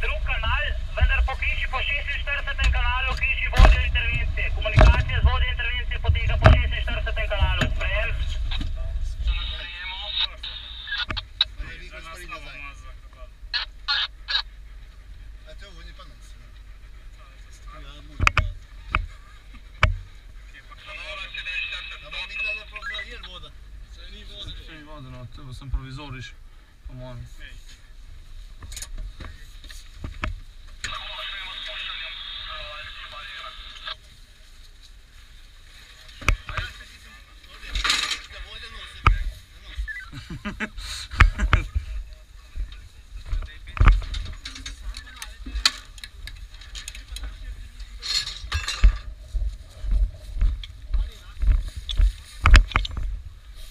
drug kanal, vendar po hiši po 46. kanalu hiši vodje intervencije. Komunikacija z vodje intervencije poteka po 46. kanalu. Sprejem. To sem provizoriš, po mojem.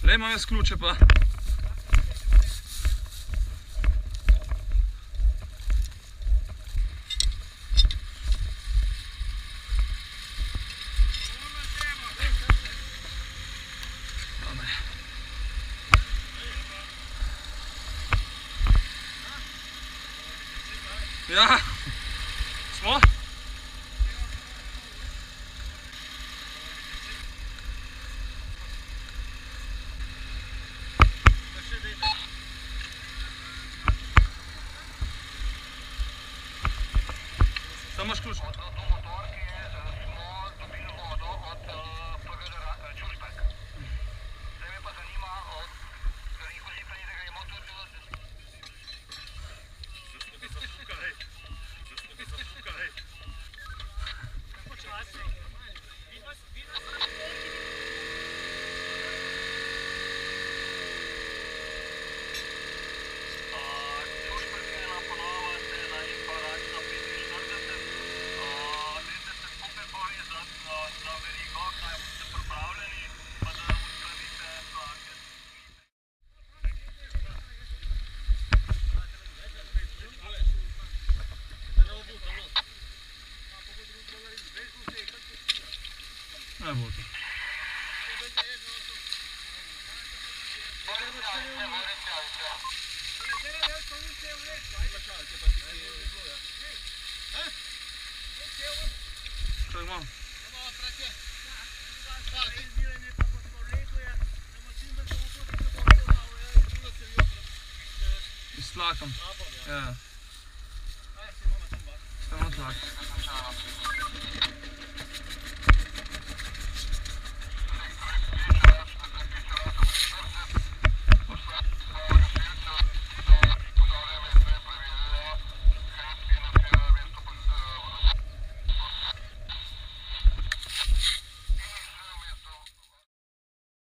Lej, imam jaz ključe pa. Ja, smo? Samo imaš ključ? Ne bo to. Kaj imam? S tlakom. Ja. Samo tlak.